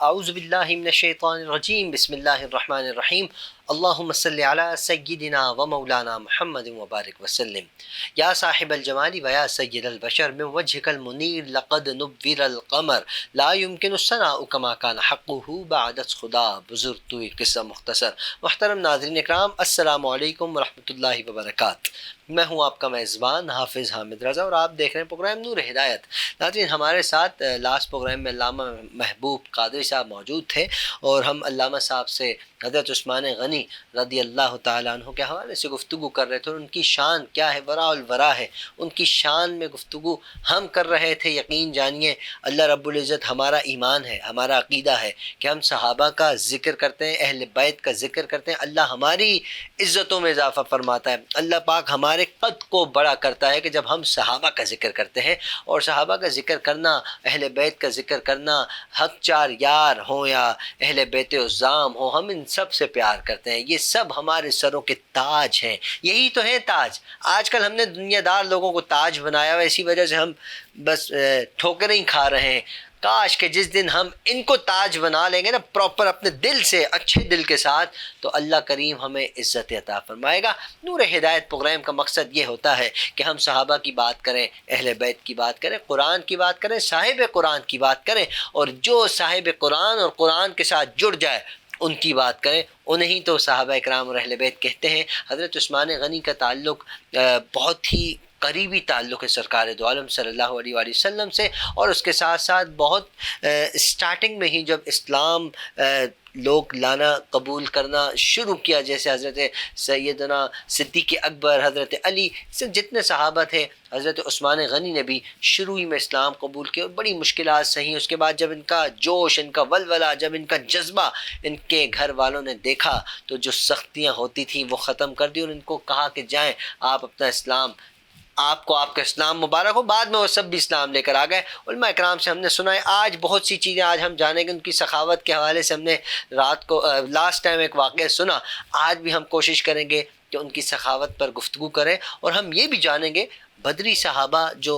اعوذ باللہ من الشیطان الرجیم بسم اللہ الرحمن الرحیم اللہم صلی علی سیدنا و مولانا محمد وبارک وسلم یا صاحب الجمال و یا سید البشر من وجهک المنیر لقد نور القمر لا يمکن الثناء کما کان حقه بعد خدا. بزرگ تو ایک قصہ مختصر. محترم ناظرین اکرام، السلام علیکم ورحمۃ اللہ وبرکاتہ. میں ہوں آپ کا میزبان حافظ حامد رضا اور آپ دیکھ رہے ہیں پروگرام نور ہدایت. ناظرین، ہمارے ساتھ لاسٹ پروگرام میں علامہ محبوب قادری صاحب موجود تھے اور ہم علامہ صاحب سے حضرت عثمان غنی رضی اللہ تعالیٰ عنہ کے حوالے سے گفتگو کر رہے تھے اور ان کی شان کیا ہے، وراء الورا ہے، ان کی شان میں گفتگو ہم کر رہے تھے. یقین جانیے اللہ رب العزت ہمارا ایمان ہے، ہمارا عقیدہ ہے کہ ہم صحابہ کا ذکر کرتے ہیں، اہل بیت کا ذکر کرتے ہیں، اللہ ہماری عزتوں میں اضافہ فرماتا ہے. اللہ پاک ہمارے قد کو بڑا کرتا ہے کہ جب ہم صحابہ کا ذکر کرتے ہیں. اور صحابہ کا ذکر کرنا، اہل بیت کا ذکر کرنا، حق چار یار ہوں یا اہل بیت عظام ہوں، ہم ان سب سے پیار کرتے ہیں. یہ سب ہمارے سروں کے تاج ہیں، یہی تو ہیں تاج. آج کل ہم نے دنیا دار لوگوں کو تاج بنایا ہوا، اسی وجہ سے ہم بس ٹھوکریں ہی کھا رہے ہیں. کاش کہ جس دن ہم ان کو تاج بنا لیں گے نا، پراپر اپنے دل سے، اچھے دل کے ساتھ، تو اللہ کریم ہمیں عزت عطا فرمائے گا. نور ہدایت پروگرام کا مقصد یہ ہوتا ہے کہ ہم صحابہ کی بات کریں، اہل بیت کی بات کریں، قرآن کی بات کریں، صاحب قرآن کی بات کریں، اور جو صاحب قرآن اور قرآن کے ساتھ جڑ جائے ان کی بات کریں. انہیں تو صحابہ اکرام اور اہل بیت کہتے ہیں. حضرت عثمان غنی کا تعلق بہت ہی قریبی تعلق ہے سرکار دو عالم صلی اللہ علیہ وآلہ وسلم سے، اور اس کے ساتھ ساتھ بہت سٹارٹنگ میں ہی جب اسلام لوگ لانا قبول کرنا شروع کیا، جیسے حضرت سیدنا صدیق اکبر، حضرت علی سے جتنے صحابہ تھے، حضرت عثمان غنی نے بھی شروع ہی میں اسلام قبول کیا اور بڑی مشکلات سہی. اس کے بعد جب ان کا جوش، ان کا ولولہ، جب ان کا جذبہ ان کے گھر والوں نے دیکھا تو جو سختیاں ہوتی تھیں وہ ختم کر دی اور ان کو کہا کہ جائیں آپ اپنا اسلام، آپ کو آپ کا اسلام مبارک ہو. بعد میں وہ سب بھی اسلام لے کر آ گئے. علماء اکرام سے ہم نے سنا ہے، آج بہت سی چیزیں آج ہم جانیں گے. ان کی سخاوت کے حوالے سے ہم نے رات کو لاسٹ ٹائم ایک واقعہ سنا. آج بھی ہم کوشش کریں گے کہ ان کی سخاوت پر گفتگو کریں، اور ہم یہ بھی جانیں گے بدری صحابہ جو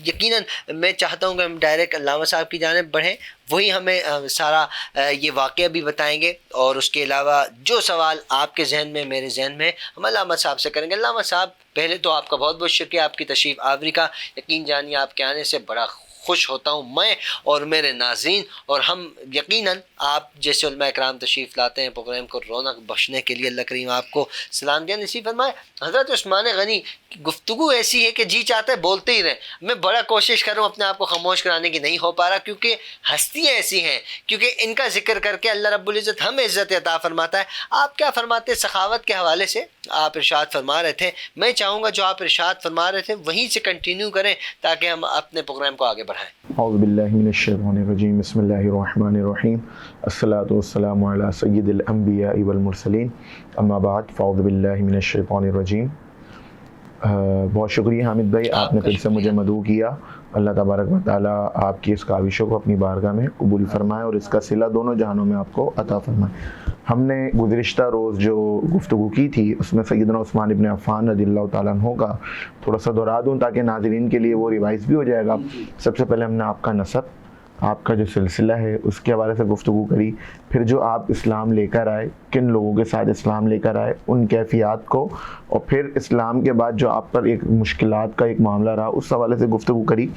یقیناً میں چاہتا ہوں کہ ہم ڈائریکٹ علامہ صاحب کی جانب بڑھیں، وہی ہمیں سارا یہ واقعہ بھی بتائیں گے. اور اس کے علاوہ جو سوال آپ کے ذہن میں، میرے ذہن میں، ہم علامہ صاحب سے کریں گے. علامہ صاحب، پہلے تو آپ کا بہت بہت شکریہ آپ کی تشریف آوری کا. یقین جانیے آپ کے آنے سے بڑا خوش ہوتا ہوں میں اور میرے ناظرین، اور ہم یقیناً آپ جیسے علماء اکرام تشریف لاتے ہیں پروگرام کو رونق بخشنے کے لیے. اللہ کریم آپ کو سلام دیا نصیب فرمائے. حضرت عثمان غنی کی گفتگو ایسی ہے کہ جی چاہتا ہے بولتے ہی رہیں. میں بڑا کوشش کر رہا ہوں اپنے آپ کو خاموش کرانے کی، نہیں ہو پا رہا، کیونکہ ہستیاں ایسی ہیں، کیونکہ ان کا ذکر کر کے اللہ رب العزت ہمیں عزت عطا فرماتا ہے. آپ کیا فرماتے ہیں سخاوت کے حوالے سے؟ آپ ارشاد فرما رہے تھے، میں چاہوں گا جو آپ ارشاد فرما رہے تھے وہیں سے کنٹینیو کریں تاکہ ہم اپنے پروگرام کو آگے بڑھائیں. اعوذ باللہ من الشیطان الرجیم، بسم اللہ الرحمن الرحیم، الصلاۃ والسلام علی سید الانبیاء والمرسلین، اما بعد فاعوذ باللہ من الشیطان الرجیم. بہت شکریہ حامد بھائی، آپ نے پھر سے مجھے مدعو کیا. اللہ تبارک و تعالیٰ آپ کی اس کاوشوں کو اپنی بارگاہ میں قبول فرمائے اور اس کا صلہ دونوں جہانوں میں آپ کو عطا فرمائے. ہم نے گزشتہ روز جو گفتگو کی تھی اس میں سیدنا عثمان ابن عفان رضی اللہ تعالیٰ عنہ کا تھوڑا سا دہرا دوں تاکہ ناظرین کے لیے وہ ریوائز بھی ہو جائے گا. سب سے پہلے ہم نے آپ کا نسب، آپ کا جو سلسلہ ہے اس کے حوالے سے گفتگو کری، پھر جو آپ اسلام لے کر آئے، کن لوگوں کے ساتھ اسلام لے کر آئے، ان کیفیات کو، اور پھر اسلام کے بعد جو آپ پر ایک مشکلات کا ایک معاملہ رہا اس حوالے سے گفتگو کری.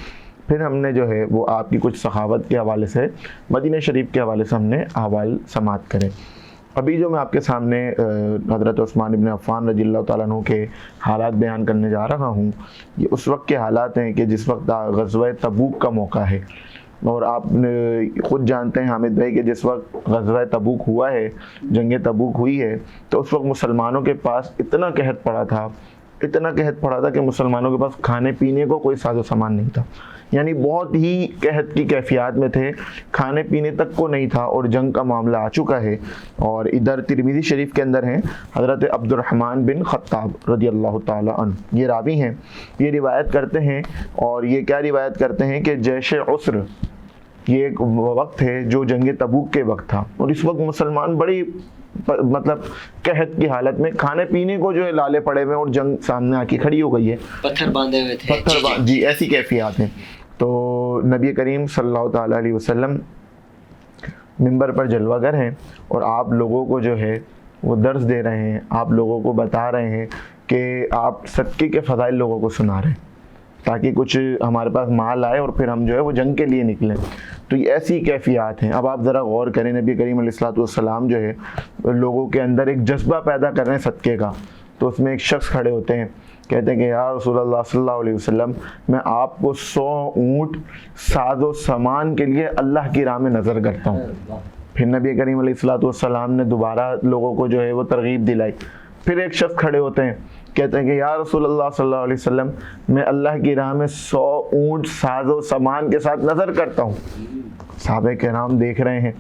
پھر ہم نے جو ہے وہ آپ کی کچھ سخاوت کے حوالے سے، مدینہ شریف کے حوالے سے ہم نے احوال سماعت کرے. ابھی جو میں آپ کے سامنے حضرت عثمان ابن عفان رضی اللہ تعالیٰ عنہ کے حالات بیان کرنے جا رہا ہوں، یہ اس وقت کے حالات ہیں کہ جس وقت غزوہ تبوک کا موقع ہے. اور آپ خود جانتے ہیں حامد بھائی کہ جس وقت غزوہ تبوک ہوا ہے، جنگ تبوک ہوئی ہے، تو اس وقت مسلمانوں کے پاس اتنا قحط پڑا تھا کہ مسلمانوں کے پاس کھانے پینے کو کوئی ساز و سامان نہیں تھا. یعنی بہت ہی قحط کی کیفیات میں تھے، کھانے پینے تک کو نہیں تھا، اور جنگ کا معاملہ آ چکا ہے. اور ادھر ترمذی شریف کے اندر ہیں حضرت عبد الرحمن بن خطاب رضی اللہ تعالی عنہ، یہ راوی ہیں، یہ روایت کرتے ہیں. اور یہ کیا روایت کرتے ہیں کہ جیش عسر یہ ایک وقت ہے جو جنگ تبوک کے وقت تھا، اور اس وقت مسلمان بڑی مطلب قحط کی حالت میں، کھانے پینے کو جو ہے لالے پڑے ہوئے، اور جنگ سامنے آ کے کھڑی ہو گئی ہے، پتھر باندھے ہوئے تھے، جی ایسی کیفیات ہیں. تو نبی کریم صلی اللہ تعالیٰ علیہ وسلم منبر پر جلوہ گر ہیں اور آپ لوگوں کو جو ہے وہ درس دے رہے ہیں، آپ لوگوں کو بتا رہے ہیں کہ آپ صدقے کے فضائل لوگوں کو سنا رہے ہیں تاکہ کچھ ہمارے پاس مال آئے اور پھر ہم جو ہے وہ جنگ کے لیے نکلیں. تو یہ ایسی کیفیات ہیں. اب آپ ذرا غور کریں، نبی کریم علیہ الصلوۃ والسلام جو ہے لوگوں کے اندر ایک جذبہ پیدا کر رہے ہیں صدقے کا. تو اس میں ایک شخص کھڑے ہوتے ہیں، کہتے ہیں کہ یا رسول اللہ صلی اللہ علیہ وسلم، میں آپ کو 100 اونٹ ساز و سامان کے لیے اللہ کی راہ میں نظر کرتا ہوں. پھر نبی کریم علیہ الصلوۃ والسلام نے دوبارہ لوگوں کو جو ہے وہ ترغیب دلائی. پھر ایک شخص کھڑے ہوتے ہیں، کہتے ہیں کہ یا رسول اللہ صلی اللہ علیہ وسلم، میں اللہ کی راہ میں 100 اونٹ ساز و سامان کے ساتھ نظر کرتا ہوں. صحابہ کرام دیکھ رہے ہیں.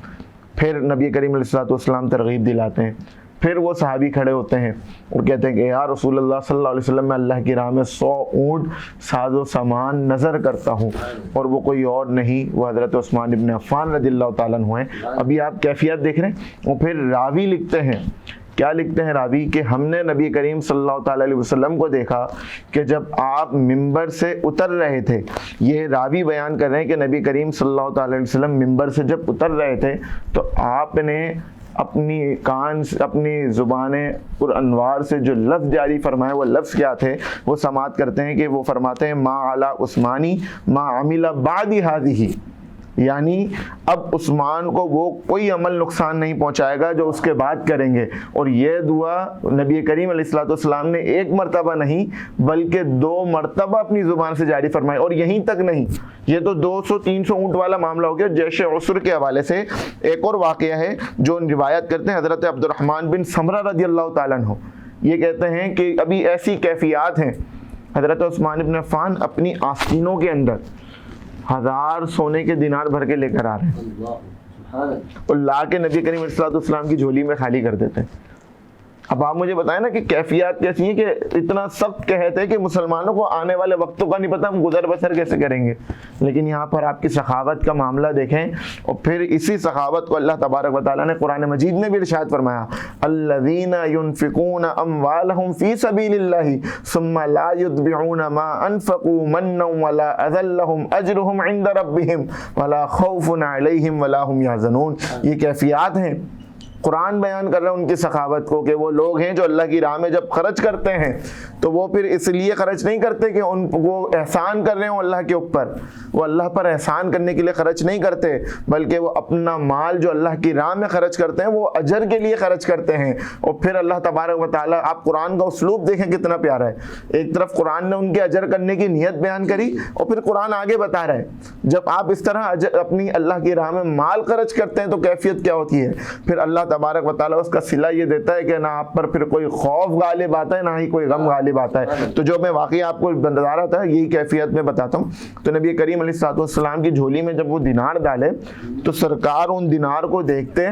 پھر نبی کریم علیہ الصلوۃ والسلام ترغیب دلاتے ہیں. پھر وہ صحابی کھڑے ہوتے ہیں اور کہتے ہیں کہ یا رسول اللہ صلی اللہ علیہ وسلم، میں اللہ کی راہ میں 100 اونٹ ساز و سامان نظر کرتا ہوں، اور وہ کوئی اور نہیں، وہ حضرت عثمان ابن عفان رضی اللہ تعالیٰ عنہ ہیں. ابھی آپ کیفیت دیکھ رہے ہیں. اور پھر راوی لکھتے ہیں، کیا لکھتے ہیں راوی، کہ ہم نے نبی کریم صلی اللہ تعالیٰ علیہ وسلم کو دیکھا کہ جب آپ ممبر سے اتر رہے تھے. یہ راوی بیان کر رہے ہیں کہ نبی کریم صلی اللہ تعالیٰ علیہ وسلم ممبر سے جب اتر رہے تھے تو آپ نے اپنی کان سے، اپنی زبان پر انوار سے جو لفظ جاری فرمائے، وہ لفظ کیا تھے، وہ سماعت کرتے ہیں کہ وہ فرماتے ہیں ما علی عثمانی ما عمل بعد هذه، یعنی اب عثمان کو وہ کوئی عمل نقصان نہیں پہنچائے گا جو اس کے بعد کریں گے. اور یہ دعا نبی کریم علیہ الصلوۃ والسلام نے ایک مرتبہ نہیں بلکہ 2 مرتبہ اپنی زبان سے جاری فرمائی. اور یہیں تک نہیں، یہ تو 200-300 اونٹ والا معاملہ ہو گیا. جیش عسر کے حوالے سے ایک اور واقعہ ہے جو روایت کرتے ہیں حضرت عبد الرحمن بن سمرہ رضی اللہ تعالیٰ عنہ. یہ کہتے ہیں کہ ابھی ایسی کیفیات ہیں، حضرت عثمان بن عفان اپنی آستینوں کے اندر 1000 سونے کے دینار بھر کے لے کر آ رہے ہیں اور لا کے نبی کریم علیہ الصلوۃ والسلام کی جھولی میں خالی کر دیتے ہیں. اب آپ مجھے بتائیں نا کہ کیفیات کیسی ہیں، کہ اتنا سخت قحط ہے کہ مسلمانوں کو آنے والے وقتوں کا نہیں پتہ ہم گزر بسر کیسے کریں گے. لیکن یہاں پر آپ کی سخاوت کا معاملہ دیکھیں، اور پھر اسی سخاوت کو اللہ تبارک و تعالیٰ نے قرآن مجید میں بھی ارشاد فرمایا، الذین ينفقون اموالهم فی سبیل اللہ ثم لا يتبعون ما انفقوا منا ولا اذى لهم اجرهم عند ربهم ولا خوف علیہم ولا هم يحزنون. یہ کیفیات ہیں. قرآن بیان کر رہے ہیں ان کی سخاوت کو، کہ وہ لوگ ہیں جو اللہ کی راہ میں جب خرچ کرتے ہیں تو وہ پھر اس لیے خرچ نہیں کرتے کہ وہ احسان کر رہے ہوں اللہ کے اوپر، وہ اللہ پر احسان کرنے کے لیے خرچ نہیں کرتے، بلکہ وہ اپنا مال جو اللہ کی راہ میں خرچ کرتے ہیں وہ اجر کے لیے خرچ کرتے ہیں. اور پھر اللہ تبارک و تعالیٰ، آپ قرآن کا اسلوب دیکھیں کتنا پیارا ہے. ایک طرف قرآن نے ان کے اجر کرنے کی نیت بیان کری، اور پھر قرآن آگے بتا رہا ہے جب آپ اس طرح اپنی اللہ کی راہ میں مال خرچ کرتے ہیں تو کیفیت کیا ہوتی ہے. پھر اللہ تبارک و تعالیٰ اس کا صلہ یہ دیتا ہے کہ نہ آپ پر پھر کوئی خوف غالب آتا ہے نہ ہی کوئی غم غالب آتا ہے. تو جو میں واقعی آپ کو بتا رہا تھا یہی کیفیت میں بتاتا ہوں. تو نبی کریم علیہ الصلوۃ والسلام کی جھولی میں جب وہ دینار ڈالے تو سرکار ان دینار کو دیکھتے.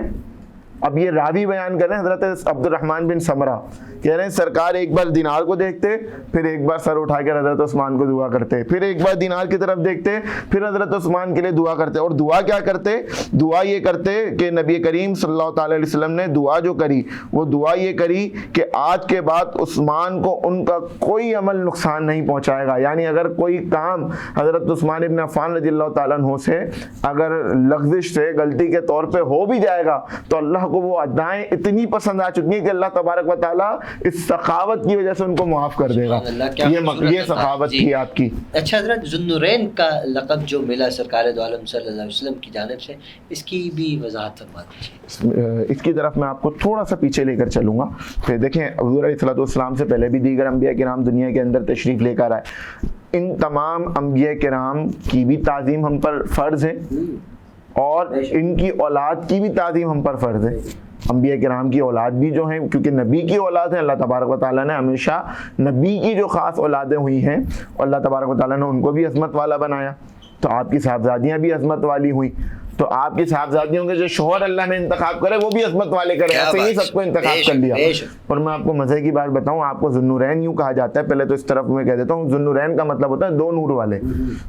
اب یہ راوی بیان کر رہے ہیں حضرت عبد الرحمن بن سمرہ، کہہ رہے ہیں سرکار ایک بار دینار کو دیکھتے، پھر ایک بار سر اٹھا کر حضرت عثمان کو دعا کرتے، پھر ایک بار دینار کی طرف دیکھتے، پھر حضرت عثمان کے لیے دعا کرتے. اور دعا کیا کرتے؟ دعا یہ کرتے کہ نبی کریم صلی اللہ تعالی علیہ وسلم نے دعا جو کری وہ دعا یہ کری کہ آج کے بعد عثمان کو ان کا کوئی عمل نقصان نہیں پہنچائے گا. یعنی اگر کوئی کام حضرت عثمان ابن عفان رضی اللہ تعالیٰ عنہ سے اگر لغزش سے غلطی کے طور پہ ہو بھی جائے گا تو اللہ کو وہ ادائیں اتنی پسند آ چکی ہیں کہ اللہ تبارک و تعالیٰ اس سخاوت کی وجہ سے ان کو معاف کر دے گا. یہ سخاوت تھی آپ کی. اچھا حضرت ذوالنورین کا لقب جو ملا سرکار دو عالم صلی اللہ علیہ وسلم کی جانب سے، اس کی بھی وضاحت فرما دیجیے. اس کی طرف میں آپ کو تھوڑا سا پیچھے لے کر چلوں گا. پھر دیکھیں حضور علیہ الصلوۃ والسلام سے پہلے بھی دیگر انبیاء کرام دنیا کے اندر تشریف لے کر آئے. ان تمام انبیاء کرام کی بھی تعظیم ہم پر فرض ہے اور ان کی اولاد کی بھی تعظیم ہم پر فرض ہے. انبیاء کرام کی اولاد بھی جو ہیں، کیونکہ نبی کی اولاد ہیں، اللہ تبارک و تعالیٰ نے ہمیشہ نبی کی جو خاص اولادیں ہوئی ہیں اللہ تبارک و تعالیٰ نے ان کو بھی عظمت والا بنایا. تو آپ کی صاحبزادیاں بھی عظمت والی ہوئیں، تو آپ کی صاحبزادیوں کے جو شوہر اللہ نے انتخاب کرے وہ بھی عظمت والے کرے. ایسے ہی سب کو انتخاب کر لیا. اور میں آپ کو مزے کی بات بتاؤں، آپ کو ذوالنورین یوں کہا جاتا ہے. پہلے تو اس طرف میں کہہ دیتا ہوں، ذوالنورین کا مطلب ہوتا ہے 2 نور والے.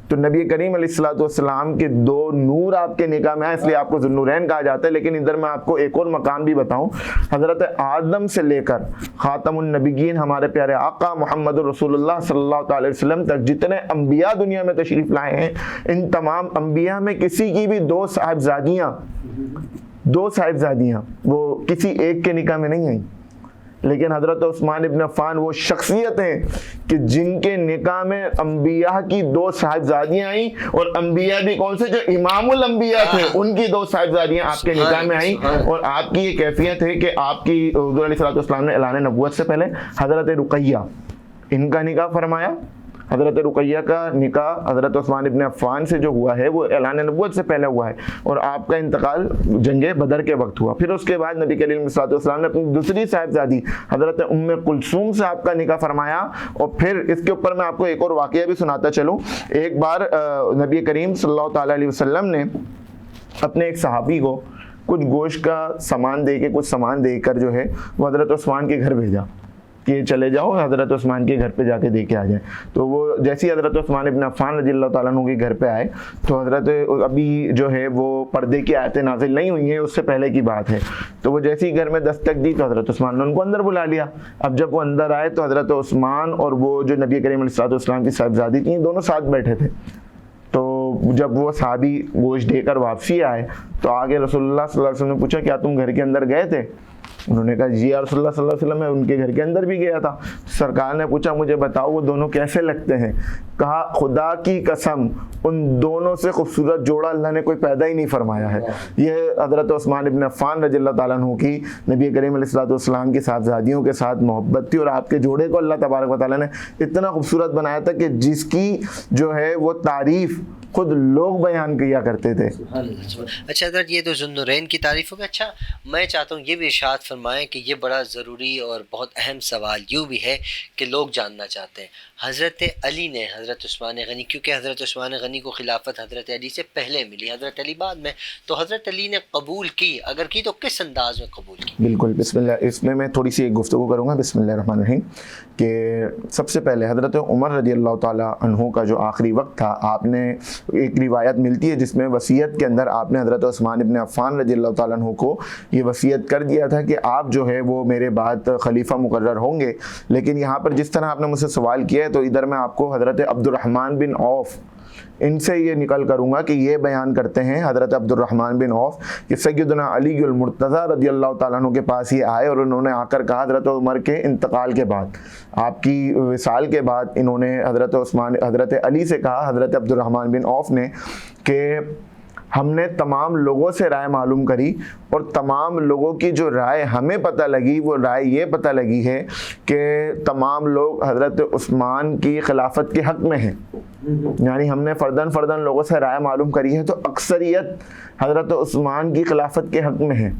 تو نبی کریم علیہ الصلوۃ والسلام کے 2 نور آپ کے نکاح میں آئے، اس لیے آپ کو ذوالنورین کہا جاتا ہے. لیکن ادھر میں آپ کو ایک اور مقام بھی بتاؤں. حضرت آدم سے لے کر خاتم النبیین ہمارے پیارے آقا محمد رسول اللہ صلی اللہ تعالی وسلم تک جتنے انبیاء دنیا میں تشریف لائے ہیں، ان تمام انبیاء میں کسی کی بھی 2 صاحبزادیاں وہ کسی ایک کے نکاح میں نہیں آئیں، لیکن حضرت عثمان ابن عفان وہ شخصیت ہیں کہ جن کے نکاح میں انبیاء کی 2 صاحبزادیاں آئیں، اور انبیاء بھی کون سے؟ جو امام الانبیاء تھے، ان کی 2 صاحبزادیاں آپ کے نکاح میں آئیں. اور آپ کی یہ کیفیت ہے کہ آپ کی حضور علیہ الصلوۃ والسلام نے اعلان نبوت سے پہلے حضرت رقیہ ان کا نکاح فرمایا. حضرت رقیہ کا نکاح حضرت عثمان ابن عفان سے جو ہوا ہے وہ اعلان نبوت سے پہلے ہوا ہے، اور آپ کا انتقال جنگ بدر کے وقت ہوا. پھر اس کے بعد نبی کریم صلی اللہ علیہ وسلم نے اپنی دوسری صاحبزادی حضرت ام کلثوم سے آپ کا نکاح فرمایا. اور پھر اس کے اوپر میں آپ کو ایک اور واقعہ بھی سناتا چلوں. ایک بار نبی کریم صلی اللہ تعالیٰ علیہ وسلم نے اپنے ایک صحابی کو کچھ گوشت کا سامان دے کے، کچھ سامان دے کر جو ہے وہ حضرت عثمان کے گھر بھیجا کہ چلے جاؤ حضرت عثمان کے گھر پہ جا کے دے کے آ جائیں. تو وہ جیسے حضرت عثمان ابن عفان رضی اللہ تعالیٰ عنہ کے گھر پہ آئے تو حضرت ابھی جو ہے وہ پردے کی آیتیں نازل نہیں ہوئی ہیں، اس سے پہلے کی بات ہے. تو وہ جیسے ہی گھر میں دستک دی تو حضرت عثمان نے ان کو اندر بلا لیا. اب جب وہ اندر آئے تو حضرت عثمان اور وہ جو نبی کریم علیہ الصلوۃ والسلام کی صاحبزادی تھیں دونوں ساتھ بیٹھے تھے. تو جب وہ صحابی گوشت دے کر واپسی آئے تو آگے رسول اللہ صلی اللہ علیہ وسلم نے پوچھا کیا تم گھر کے اندر گئے تھے؟ انہوں نے کہا جی یا رسول اللہ صلی اللہ علیہ وسلم میں ان کے گھر کے اندر بھی گیا تھا. سرکار نے پوچھا مجھے بتاؤ وہ دونوں کیسے لگتے ہیں؟ کہا خدا کی قسم ان دونوں سے خوبصورت جوڑا اللہ نے کوئی پیدا ہی نہیں فرمایا ہے. یہ حضرت عثمان ابن عفان رضی اللہ تعالیٰ عنہ کی نبی کریم علیہ الصلوۃ والسلام کی صاحبزادیوں کے ساتھ محبت تھی، اور آپ کے جوڑے کو اللہ تبارک و تعالیٰ نے اتنا خوبصورت بنایا تھا کہ جس کی جو ہے وہ تعریف خود لوگ بیان کیا کرتے تھے. اچھا حضرت یہ تو ذوالنورین کی تعریف ہوگی. اچھا میں چاہتا ہوں یہ بھی ارشاد فرمائیں کہ یہ بڑا ضروری اور بہت اہم سوال یوں بھی ہے کہ لوگ جاننا چاہتے ہیں حضرت علی نے حضرت عثمان غنی، کیونکہ حضرت عثمان غنی کو خلافت حضرت علی سے پہلے ملی، حضرت علی بعد میں، تو حضرت علی نے قبول کی، اگر کی تو کس انداز میں قبول کی؟ بالکل بسم اللہ. اس میں تھوڑی سی ایک گفتگو کروں گا بسم اللہ الرحمن الرحیم. کہ سب سے پہلے حضرت عمر رضی اللہ تعالیٰ عنہ کا جو آخری وقت تھا، آپ نے ایک روایت ملتی ہے جس میں وصیت کے اندر آپ نے حضرت عثمان ابن عفان رضی اللہ تعالیٰ عنہ کو یہ وصیت کر دیا تھا کہ آپ جو ہے وہ میرے بعد خلیفہ مقرر ہوں گے. لیکن یہاں پر جس طرح آپ نے مجھ سے سوال کیا ہے تو ادھر میں آپ کو حضرت عبد الرحمن بن عوف ان سے یہ نکل کروں گا کہ یہ بیان کرتے ہیں حضرت عبد الرحمن بن عوف کہ سیدنا علی المرتضیٰ رضی اللہ تعالیٰ عنہ کے پاس یہ آئے اور انہوں نے آ کر کہا حضرت عمر کے انتقال کے بعد، آپ کی وصال کے بعد، انہوں نے حضرت علی سے کہا، حضرت عبد الرحمن بن عوف نے، کہ ہم نے تمام لوگوں سے رائے معلوم کری اور تمام لوگوں کی جو رائے ہمیں پتہ لگی وہ رائے یہ پتہ لگی ہے کہ تمام لوگ حضرت عثمان کی خلافت کے حق میں ہیں. یعنی ہم نے فرداً لوگوں سے رائے معلوم کری ہے تو اکثریت حضرت عثمان کی خلافت کے حق میں ہیں.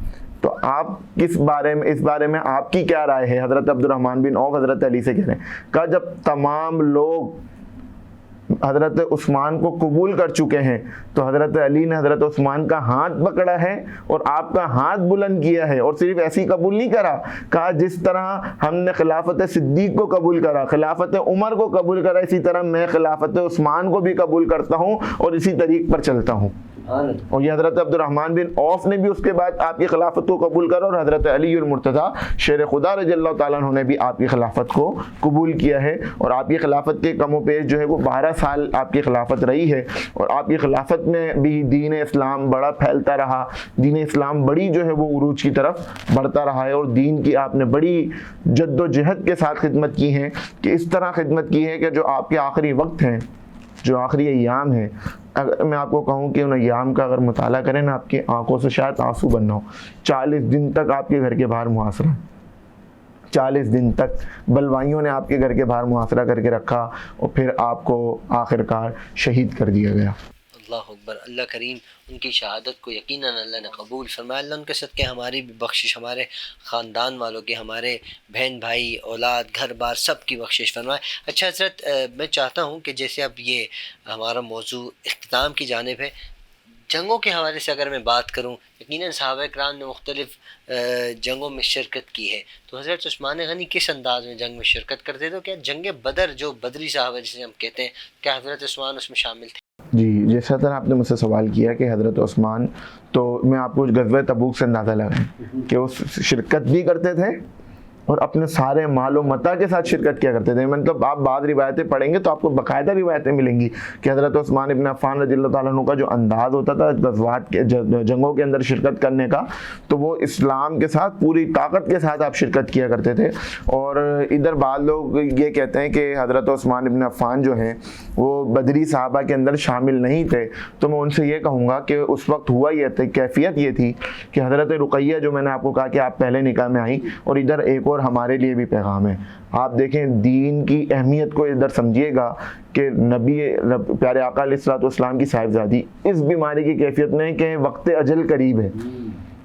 تو آپ اس بارے میں آپ کی کیا رائے ہے؟ حضرت عبد الرحمن بن عوف حضرت علی سے کہہ رہے ہیں. کہا جب تمام لوگ حضرت عثمان کو قبول کر چکے ہیں تو حضرت علی نے حضرت عثمان کا ہاتھ پکڑا ہے اور آپ کا ہاتھ بلند کیا ہے، اور صرف ایسی قبول نہیں کرا، کہا جس طرح ہم نے خلافت صدیق کو قبول کرا، خلافت عمر کو قبول کرا، اسی طرح میں خلافت عثمان کو بھی قبول کرتا ہوں اور اسی طریق پر چلتا ہوں. اور یہ حضرت عبد الرحمن بن عوف نے بھی اس کے بعد آپ کی خلافت کو قبول کرا، اور حضرت علی المرتضیٰ شیر خدا رضی اللہ تعالیٰ عنہ نے بھی آپ کی خلافت کو قبول کیا ہے. اور آپ کی خلافت کے کم و بیش جو ہے وہ 12 سال آپ کی خلافت رہی ہے، اور آپ کی خلافت میں بھی دین اسلام بڑا پھیلتا رہا، دین اسلام بڑی جو ہے وہ عروج کی طرف بڑھتا رہا ہے، اور دین کی آپ نے بڑی جد و جہد کے ساتھ خدمت کی ہے، کہ اس طرح خدمت کی ہے کہ جو آپ کے آخری وقت ہیں، جو آخری ایام ہیں، اگر میں آپ کو کہوں کہ ان ایام کا اگر مطالعہ کریں نا، آپ کی آنکھوں سے شاید آنسو بننا ہو. 40 دن تک آپ کے گھر کے باہر محاصرہ، 40 دن تک بلوائیوں نے آپ کے گھر کے باہر محاصرہ کر کے رکھا، اور پھر آپ کو آخرکار شہید کر دیا گیا. اللہ اکبر. اللہ کریم ان کی شہادت کو یقیناً اللہ نے قبول فرمایا. اللہ ان کے صدقے ہماری بھی بخشش، ہمارے خاندان والوں کی، ہمارے بہن بھائی، اولاد، گھر بار سب کی بخشش فرمائے. اچھا حضرت میں چاہتا ہوں کہ جیسے اب یہ ہمارا موضوع اختتام کی جانب ہے، جنگوں کے حوالے سے اگر میں بات کروں، یقیناً صحابہ کرام نے مختلف جنگوں میں شرکت کی ہے، تو حضرت عثمان غنی کس انداز میں جنگ میں شرکت کرتے تھے؟ کیا جنگ بدر جو بدری صحابہ جسے ہم کہتے ہیں، کیا حضرت عثمان اس میں شامل تھے؟ جی، جیسا طرح آپ نے مجھ سے سوال کیا کہ حضرت عثمان، تو میں آپ کو غزوہ تبوک سے اندازہ لگائیں کہ وہ شرکت بھی کرتے تھے اور اپنے سارے مال و متاع کے ساتھ شرکت کیا کرتے تھے. مطلب آپ بعض روایتیں پڑھیں گے تو آپ کو باقاعدہ روایتیں ملیں گی کہ حضرت عثمان ابن عفان رضی اللہ تعالیٰ عنہ کا جو انداز ہوتا تھا غزوات کے جنگوں کے اندر شرکت کرنے کا، تو وہ اسلام کے ساتھ پوری طاقت کے ساتھ آپ شرکت کیا کرتے تھے. اور ادھر بعض لوگ یہ کہتے ہیں کہ حضرت عثمان ابن عفان جو ہیں وہ بدری صحابہ کے اندر شامل نہیں تھے. تو میں ان سے یہ کہوں گا کہ اس وقت ہوا یہ تھا، کیفیت یہ تھی کہ حضرت رقیہ جو میں نے آپ کو کہا کہ آپ پہلے نکاح میں آئیں، اور ادھر ایک اور ہمارے لیے بھی پیغام ہے. آپ دیکھیں دین کی اہمیت کو ادھر سمجھیے گا کہ نبی پیارے آقا علیہ الصلوۃ والسلام کی صاحبزادی اس بیماری کی کیفیت میں کہ وقت اجل قریب ہے،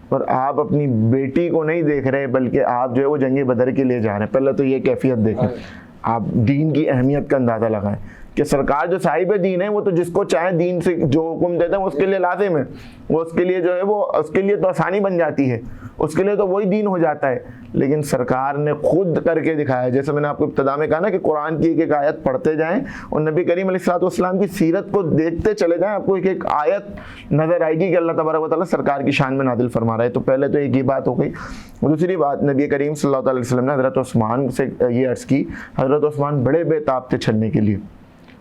اور آپ اپنی بیٹی کو نہیں دیکھ رہے بلکہ آپ جو ہے وہ جنگ بدر کے لیے جا رہے ہیں. پہلے تو یہ کیفیت دیکھیں، آپ دین کی اہمیت کا اندازہ لگائیں کہ سرکار جو صاحب دین ہے وہ تو جس کو چاہے دین سے جو حکم دیتے ہیں وہ اس کے لیے لازم ہے، وہ اس کے لیے جو ہے وہ اس کے لیے تو آسانی بن جاتی ہے، اس کے لیے تو وہی دین ہو جاتا ہے. لیکن سرکار نے خود کر کے دکھایا، جیسے میں نے آپ کو ابتدا میں کہا نا کہ قرآن کی ایک ایک آیت پڑھتے جائیں اور نبی کریم علیہ الصلوۃ والسلام کی سیرت کو دیکھتے چلے جائیں، آپ کو ایک ایک آیت نظر آئے گی کہ اللہ تبارک و تعالیٰ سرکار کی شان میں نازل فرما رہا ہے. تو پہلے تو ایک یہ بات ہو گئی. دوسری بات، نبی کریم صلی اللہ علیہ وسلم نے حضرت عثمان سے یہ عرض کی، حضرت عثمان بڑے بے تاب تھے چھڑنے کے لیے.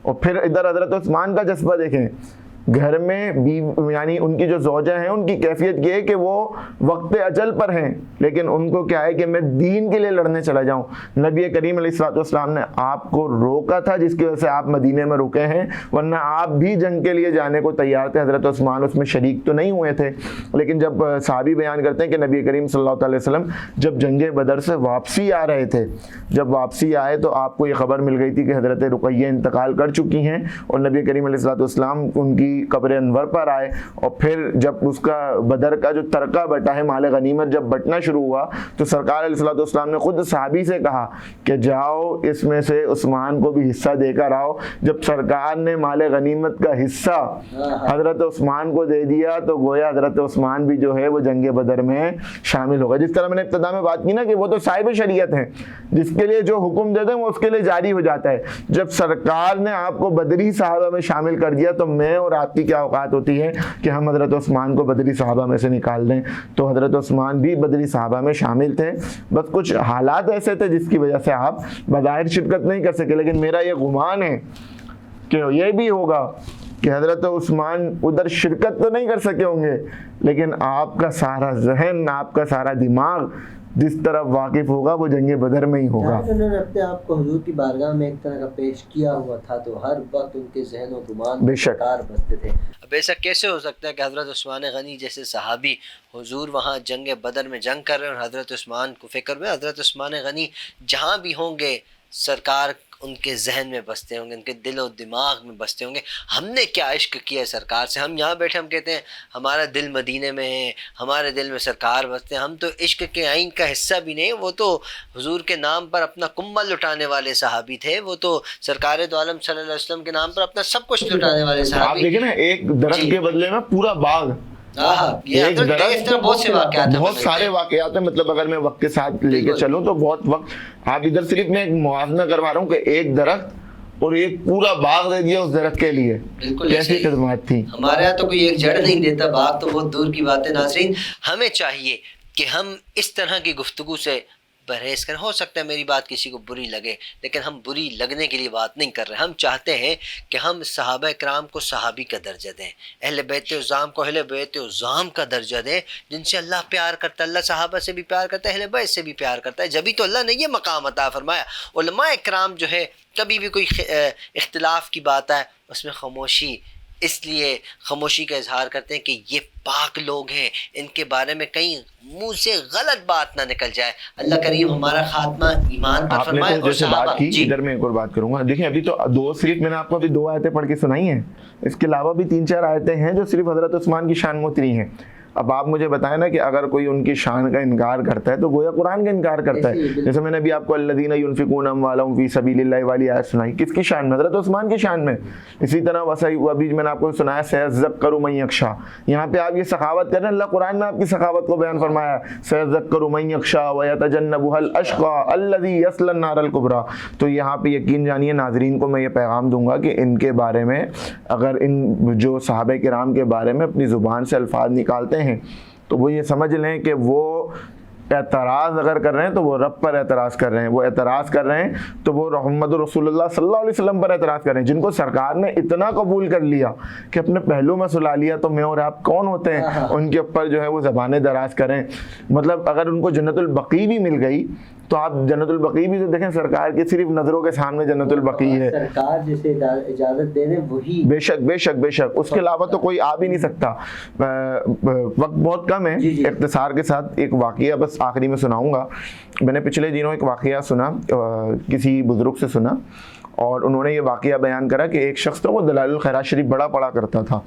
اور پھر ادھر حضرت عثمان کا جذبہ دیکھیں، گھر میں یعنی ان کی جو زوجہ ہیں ان کی کیفیت یہ ہے کہ وہ وقت اجل پر ہیں، لیکن ان کو کیا ہے کہ میں دین کے لیے لڑنے چلا جاؤں. نبی کریم علیہ الصلوۃ والسلام نے آپ کو روکا تھا، جس کی وجہ سے آپ مدینے میں رکے ہیں، ورنہ آپ بھی جنگ کے لیے جانے کو تیار تھے. حضرت عثمان اس میں شریک تو نہیں ہوئے تھے. لیکن جب صحابی بیان کرتے ہیں کہ نبی کریم صلی اللہ علیہ وسلم جب جنگ بدر سے واپسی آ رہے تھے، جب واپسی آئے تو آپ کو یہ خبر مل گئی تھی کہ حضرت رقیہ انتقال کر چکی ہیں، اور نبی کریم علیہ الصلوۃ والسلام ان کی قبر انور پر آئے. اور پھر جب اس کا بدر کا جو ترکہ بٹا ہے، مال غنیمت جب بٹنا شروع ہوا، تو سرکار علیہ الصلوۃ والسلام نے خود صحابی سے کہا کہ جاؤ اس میں سے عثمان کو بھی حصہ دے کر آؤ. جب سرکار نے مال غنیمت کا حصہ حضرت عثمان کو دے دیا تو گویا حضرت عثمان بھی جو ہے وہ جنگ بدر میں شامل ہوگا. جس طرح میں نے ابتدا میں بات کی نا کہ وہ تو صاحب شریعت ہیں، جس کے لیے جو حکم دیتے ہیں وہ اس کے لیے جاری ہو جاتا ہے. جب سرکار نے آپ کو بدری صحابہ میں شامل کر دیا تو میں اور آپ کی کیا اوقات ہوتی ہے کہ ہم حضرت عثمان کو بدری صحابہ میں سے نکال دیں. تو حضرت عثمان بھی بدری صحابہ میں شامل تھے، بس کچھ حالات ایسے تھے جس کی وجہ سے آپ بظاہر شرکت نہیں کر سکے. لیکن میرا یہ گمان ہے کہ یہ بھی ہوگا کہ حضرت عثمان ادھر شرکت تو نہیں کر سکے ہوں گے، لیکن آپ کا سارا ذہن، آپ کا سارا دماغ جس طرح واقف ہوگا وہ جنگ بدر میں ہی ہوگا. انہوں نے اپنے آپ کو حضور کی بارگاہ میں ایک طرح کا پیش کیا ہوا تھا، تو ہر وقت ان کے ذہن و گمان بے شک بستے تھے. اب ایسا کیسے ہو سکتا ہے کہ حضرت عثمان غنی جیسے صحابی حضور وہاں جنگ بدر میں جنگ کر رہے ہیں اور حضرت عثمان کو فکر میں، حضرت عثمان غنی جہاں بھی ہوں گے سرکار ان کے ذہن میں بستے ہوں گے، ان کے دل و دماغ میں بستے ہوں گے. ہم نے کیا عشق کیا ہے سرکار سے، ہم یہاں بیٹھے ہم کہتے ہیں ہمارا دل مدینے میں ہے، ہمارے دل میں سرکار بستے ہیں. ہم تو عشق کے آئین کا حصہ بھی نہیں، وہ تو حضور کے نام پر اپنا کمبل لٹانے والے صحابی تھے، وہ تو سرکار دو عالم صلی اللہ علیہ وسلم کے نام پر اپنا سب کچھ لٹانے والے صحابی. آپ دیکھیں نا ایک درخت کے بدلے میں پورا باغ، بہت سارے واقعات ہیں. مطلب اگر میں وقت کے ساتھ لے کے چلوں تو بہت وقت. آپ ادھر صرف میں ایک موازنہ کروا رہا ہوں کہ ایک درخت اور ایک پورا باغ دے دیا اس درخت کے لیے، کیسی خدمات تھی. ہمارے یہاں تو کوئی ایک جڑ نہیں دیتا، باغ تو بہت دور کی بات ہے. ناظرین ہمیں چاہیے کہ ہم اس طرح کی گفتگو سے پرہیز کریں. ہو سکتا ہے میری بات کسی کو بری لگے، لیکن ہم بری لگنے کے لیے بات نہیں کر رہے. ہم چاہتے ہیں کہ ہم صحابہ کرام کو صحابی کا درجہ دیں، اہل بیت عظام کو اہل بیت عظام کا درجہ دیں، جن سے اللہ پیار کرتا ہے. اللہ صحابہ سے بھی پیار کرتا ہے، اہل بیت سے بھی پیار کرتا ہے. جبھی تو اللہ نے یہ مقام عطا فرمایا. علماء کرام جو ہے کبھی بھی کوئی اختلاف کی بات آئے اس میں خاموشی، اس لیے خاموشی کا اظہار کرتے ہیں کہ یہ پاک لوگ ہیں، ان کے بارے میں کہیں منہ سے غلط بات نہ نکل جائے. اللہ کریم ہمارا خاتمہ ایمان پر فرمائے. آپ نے جیسے بات کی، ادھر میں ایک اور بات کروں گا. دیکھیں ابھی تو صرف میں نے آپ کو ابھی 2 آیتیں پڑھ کے سنائی ہیں، اس کے علاوہ بھی 3-4 آیتیں ہیں جو صرف حضرت عثمان کی شان میں اتری ہیں. اب آپ مجھے بتائیں نا کہ اگر کوئی ان کی شان کا انکار کرتا ہے تو گویا قرآن کا انکار کرتا ہے. جیسے میں نے ابھی آپ کو الذین ينفقون اموالهم فی سبیل اللہ والی آیت سنائی، کس کی شان میں؟ حضرت عثمان کی شان میں. اسی طرح ابھی میں نے آپ کو سنایا سیذکر من یخشی، یہاں پہ آپ یہ سخاوت کر رہے ہیں، اللہ قرآن میں آپ کی سخاوت کو بیان فرمایا، سیذکر من یخشی ویتجنبها الاشقی الذی یصلی النار الکبری. تو یہاں پہ یقین جانیے ناظرین کو میں یہ پیغام دوں گا کہ ان کے بارے میں اگر ان جو صحابہ کرام کے بارے میں اپنی زبان سے الفاظ نکالتے ہیں تو وہ یہ سمجھ لیں کہ وہ اعتراض اگر کر رہے ہیں تو وہ رب پر اعتراض کر رہے ہیں، وہ اعتراض کر رہے ہیں تو وہ محمد رسول اللہ صلی اللہ علیہ وسلم پر اعتراض کر رہے ہیں، جن کو سرکار نے اتنا قبول کر لیا کہ اپنے پہلو میں سلا لیا، تو میں اور آپ کون ہوتے ہیں ان کے اوپر جو ہے وہ زبانیں دراز کریں. مطلب اگر ان کو جنت البقیع بھی مل گئی تو آپ جنت البقیع بھی تو دیکھیں، سرکار کی صرف نظروں کے سامنے جنت البقیع ہے. سرکار جسے اجازت دے دیں وہی. بے شک بے شک بے شک، اس کے علاوہ تو کوئی آ بھی نہیں سکتا. وقت بہت کم ہے، اختصار کے ساتھ ایک واقعہ بس آخری میں سناؤں گا. میں نے پچھلے دنوں ایک واقعہ سنا، کسی بزرگ سے سنا، اور انہوں نے یہ واقعہ بیان کرا کہ ایک شخص تھا، وہ دلائل الخیرات شریف بڑا پڑھا کرتا تھا،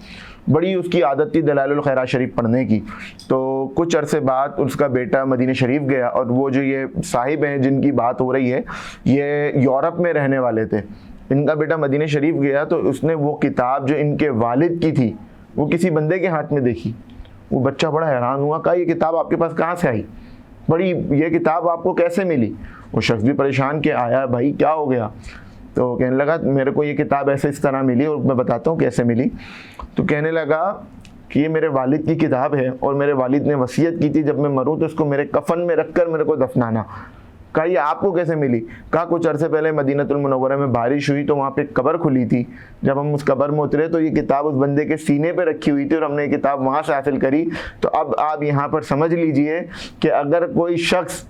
بڑی اس کی عادت تھی دلائل الخیرات شریف پڑھنے کی. تو کچھ عرصے بعد اس کا بیٹا مدینہ شریف گیا، اور وہ جو یہ صاحب ہیں جن کی بات ہو رہی ہے یہ یورپ میں رہنے والے تھے. ان کا بیٹا مدینہ شریف گیا تو اس نے وہ کتاب جو ان کے والد کی تھی وہ کسی بندے کے ہاتھ میں دیکھی. وہ بچہ بڑا حیران ہوا، کہا یہ کتاب آپ کے پاس کہاں سے آئی، بڑی یہ کتاب آپ کو کیسے ملی؟ وہ شخص بھی پریشان کہ آیا بھائی کیا ہو گیا؟ تو کہنے لگا میرے کو یہ کتاب ایسے اس طرح ملی، اور میں بتاتا ہوں کیسے ملی. تو کہنے لگا کہ یہ میرے والد کی کتاب ہے، اور میرے والد نے وصیت کی تھی جب میں مروں تو اس کو میرے کفن میں رکھ کر میرے کو دفنانا. کہا یہ آپ کو کیسے ملی؟ کہا کچھ عرصے پہلے مدینہ المنورہ میں بارش ہوئی تو وہاں پہ ایک قبر کھلی تھی، جب ہم اس قبر میں اترے تو یہ کتاب اس بندے کے سینے پہ رکھی ہوئی تھی، اور ہم نے یہ کتاب وہاں سے حاصل کری. تو اب آپ یہاں پر سمجھ لیجئے کہ اگر کوئی شخص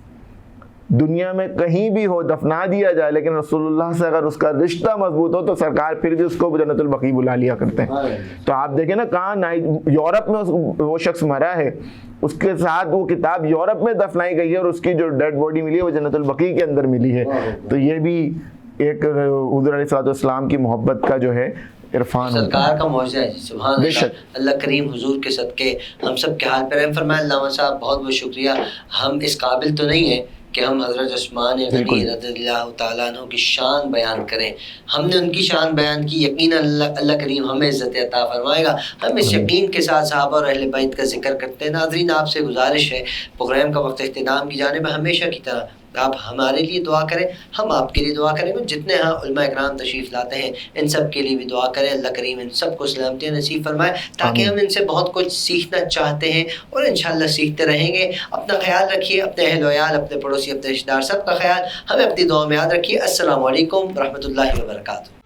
دنیا میں کہیں بھی ہو دفنا دیا جائے، لیکن رسول اللہ سے اگر اس کا رشتہ مضبوط ہو تو سرکار پھر بھی اس کو جنت البقیع بلا لیا کرتے ہیں. تو آپ دیکھیں نا کہاں یورپ میں وہ شخص مرا ہے، اس کے ساتھ وہ کتاب یورپ میں دفنائی گئی ہے، اور اس کی جو ڈیڈ باڈی ملی ہے وہ جنت البقیع کے اندر ملی ہے. تو یہ بھی ایک حضور علیہ الصلوۃ والسلام کی محبت کا جو ہے عرفان سرکار کا معجزہ ہے. سبحان اللہ. اللہ کریم حضور کے صدقے ہم سب کے حال پر رحم فرمائے. علامہ صاحب بہت بہت شکریہ. ہم اس قابل تو نہیں ہیں کہ ہم حضرت عثمان غنی رضی اللہ تعالیٰ عنہ کی شان بیان کریں. ہم نے ان کی شان بیان کی، یقیناً اللہ کریم ہمیں عزت عطا فرمائے گا. ہم اس یقین کے ساتھ صحابہ اور اہل بیت کا ذکر کرتے ہیں. ناظرین آپ سے گزارش ہے، پروگرام کا وقت اختتام کی جانب ہمیشہ کی طرح آپ ہمارے لیے دعا کریں، ہم آپ کے لیے دعا کریں گے. جتنے ہاں علماء اکرام تشریف لاتے ہیں ان سب کے لیے بھی دعا کریں. اللہ کریم ان سب کو سلامتیاں نصیب فرمائے، تاکہ ہم ان سے بہت کچھ سیکھنا چاہتے ہیں اور انشاءاللہ سیکھتے رہیں گے. اپنا خیال رکھیے، اپنے اہل و عیال، اپنے پڑوسی، اپنے رشتہ دار، سب کا خیال ہمیں اپنی دعا میں یاد رکھیے. السلام علیکم ورحمۃ اللہ وبرکاتہ.